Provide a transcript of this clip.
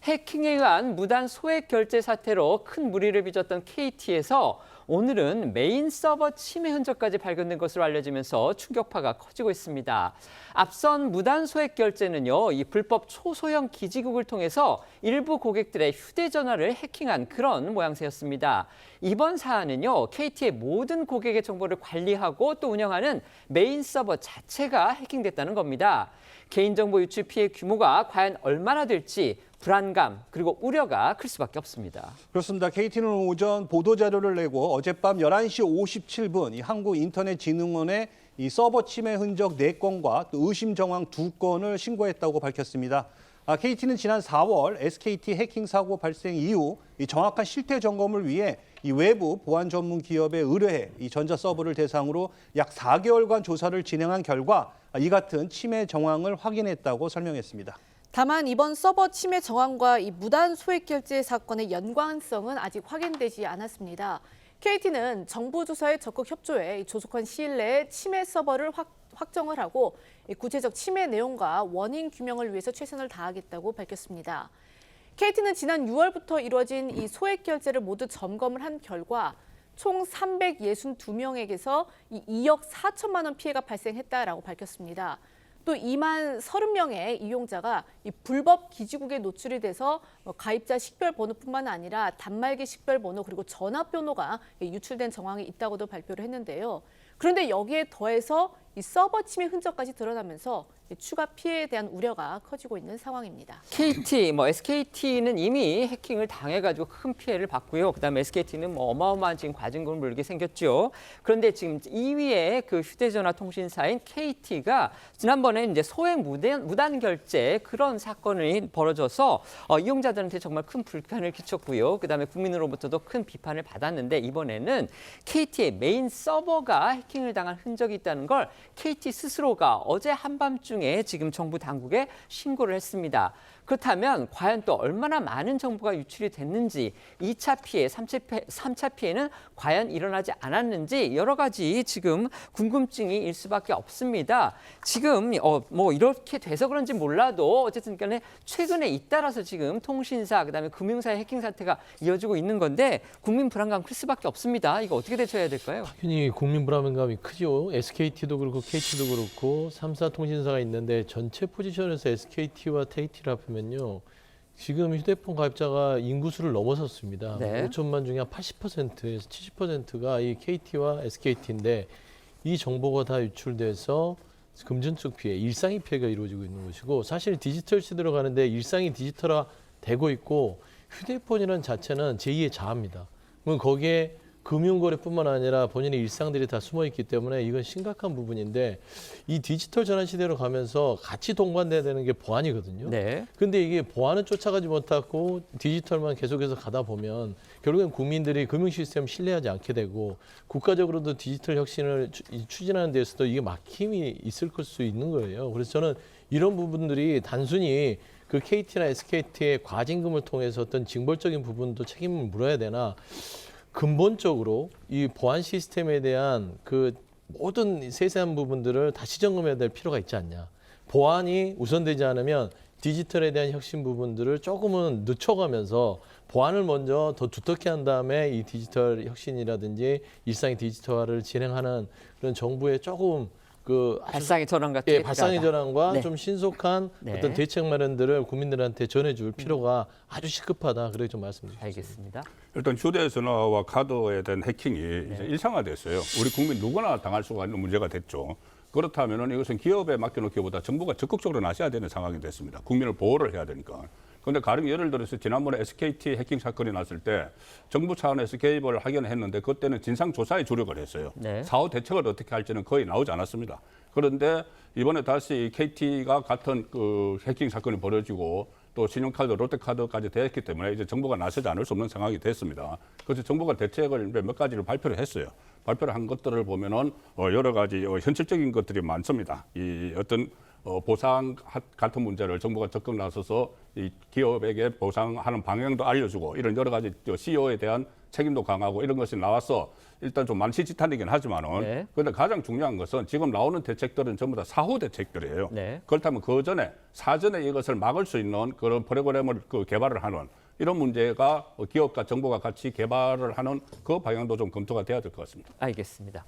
해킹에 의한 무단 소액 결제 사태로 큰 무리를 빚었던 KT에서 오늘은 메인 서버 침해 흔적까지 발견된 것으로 알려지면서 충격파가 커지고 있습니다. 앞선 무단 소액 결제는요, 이 불법 초소형 기지국을 통해서 일부 고객들의 휴대전화를 해킹한 그런 모양새였습니다. 이번 사안은요, KT의 모든 고객의 정보를 관리하고 또 운영하는 메인 서버 자체가 해킹됐다는 겁니다. 개인정보 유출 피해 규모가 과연 얼마나 될지 불안감 그리고 우려가 클 수밖에 없습니다. 그렇습니다. KT는 오전 보도자료를 내고 어젯밤 11시 57분 이 한국인터넷진흥원에 이 서버 침해 흔적 4건과 또 의심 정황 2건을 신고했다고 밝혔습니다. KT는 지난 4월 SKT 해킹 사고 발생 이후 이 정확한 실태 점검을 위해 이 외부 보안 전문 기업에 의뢰해 이 전자 서버를 대상으로 약 4개월간 조사를 진행한 결과 이 같은 침해 정황을 확인했다고 설명했습니다. 다만 이번 서버 침해 정황과 이 무단 소액 결제 사건의 연관성은 아직 확인되지 않았습니다. KT는 정부 조사에 적극 협조해 조속한 시일 내에 침해 서버를 확정을 하고 구체적 침해 내용과 원인 규명을 위해서 최선을 다하겠다고 밝혔습니다. KT는 지난 6월부터 이루어진 이 소액 결제를 모두 점검을 한 결과 총 362명에게서 2억 4천만 원 피해가 발생했다라고 밝혔습니다. 또 2만 30명의 이용자가 이 불법 기지국에 노출이 돼서 가입자 식별번호뿐만 아니라 단말기 식별번호 그리고 전화번호가 유출된 정황이 있다고도 발표를 했는데요. 그런데 여기에 더해서 이 서버 침해 흔적까지 드러나면서 추가 피해에 대한 우려가 커지고 있는 상황입니다. KT, SKT는 이미 해킹을 당해가지고 큰 피해를 봤고요. 그다음에 SKT는 어마어마한 지금 과징금을 물게 생겼죠. 그런데 지금 2위의 그 휴대전화 통신사인 KT가 지난번에 이제 소액 무단 결제 그런 사건이 벌어져서 이용자들한테 정말 큰 불편을 끼쳤고요. 그다음에 국민으로부터도 큰 비판을 받았는데 이번에는 KT의 메인 서버가 해킹을 당한 흔적이 있다는 걸 KT 스스로가 어제 한밤중에 지금 정부 당국에 신고를 했습니다. 그렇다면 과연 또 얼마나 많은 정보가 유출이 됐는지 2차 피해, 3차 피해는 과연 일어나지 않았는지 여러 가지 지금 궁금증이 일 수밖에 없습니다. 지금 이렇게 돼서 그런지 몰라도 어쨌든 간에 최근에 잇따라서 지금 통신사 그다음에 금융사의 해킹 사태가 이어지고 있는 건데 국민 불안감 클 수밖에 없습니다. 이거 어떻게 대처해야 될까요? 당연히 국민 불안감이 크죠. SKT도 그렇고 KT도 그렇고 3사 통신사가 있는데 전체 포지션에서 SKT와 KT를 합하면요. 지금 휴대폰 가입자가 인구수를 넘어섰습니다. 네. 5천만 중에 한 80%에서 70%가 이 KT와 SKT인데 이 정보가 다 유출돼서 금전적 피해, 일상의 피해가 이루어지고 있는 것이고 사실 디지털 시대로 가는데 일상이 디지털화 되고 있고 휴대폰이라는 자체는 제2의 자아입니다. 그러면 거기에 금융거래뿐만 아니라 본인의 일상들이 다 숨어있기 때문에 이건 심각한 부분인데 이 디지털 전환 시대로 가면서 같이 동반돼야 되는 게 보안이거든요. 네. 근데 이게 보안은 쫓아가지 못하고 디지털만 계속해서 가다 보면 결국엔 국민들이 금융 시스템을 신뢰하지 않게 되고 국가적으로도 디지털 혁신을 추진하는 데서도 이게 막힘이 있을 수 있는 거예요. 그래서 저는 이런 부분들이 단순히 그 KT나 SKT의 과징금을 통해서 어떤 징벌적인 부분도 책임을 물어야 되나 근본적으로 이 보안 시스템에 대한 그 모든 세세한 부분들을 다시 점검해야 될 필요가 있지 않냐. 보안이 우선되지 않으면 디지털에 대한 혁신 부분들을 조금은 늦춰가면서 보안을 먼저 더 두텁게 한 다음에 이 디지털 혁신이라든지 일상의 디지털화를 진행하는 그런 정부의 조금 발상의 전환 같은 발상의 전환과 네. 좀 신속한 네. 어떤 대책 마련들을 국민들한테 전해줄 필요가 아주 시급하다. 그렇게 좀 말씀드리겠습니다. 알겠습니다. 일단 휴대전화와 카드에 대한 해킹이 이제 일상화됐어요. 우리 국민 누구나 당할 수가 있는 문제가 됐죠. 그렇다면 이것은 기업에 맡겨놓기보다 정부가 적극적으로 나서야 되는 상황이 됐습니다. 국민을 보호를 해야 되니까. 그런데 가령 예를 들어서 지난번에 SKT 해킹 사건이 났을 때 정부 차원에서 개입을 하긴 했는데 그때는 진상조사에 주력을 했어요. 네. 사후 대책을 어떻게 할지는 거의 나오지 않았습니다. 그런데 이번에 다시 KT가 같은 그 해킹 사건이 벌어지고 또 신용카드, 롯데카드까지 됐기 때문에 이제 정부가 나서지 않을 수 없는 상황이 됐습니다. 그래서 정부가 대책을 몇 가지를 발표를 했어요. 발표를 한 것들을 보면은 여러 가지 현실적인 것들이 많습니다. 이 어떤 보상 같은 문제를 정부가 적극 나서서 이 기업에게 보상하는 방향도 알려주고 이런 여러 가지 CEO에 대한 책임도 강하고 이런 것이 나와서 일단 좀 만시지탄이긴 하지만은 네. 그런데 가장 중요한 것은 지금 나오는 대책들은 전부 다 사후 대책들이에요. 네. 그렇다면 그 전에 사전에 이것을 막을 수 있는 그런 프로그램을 개발을 하는 이런 문제가 기업과 정부가 같이 개발을 하는 그 방향도 좀 검토가 돼야 될 것 같습니다. 알겠습니다.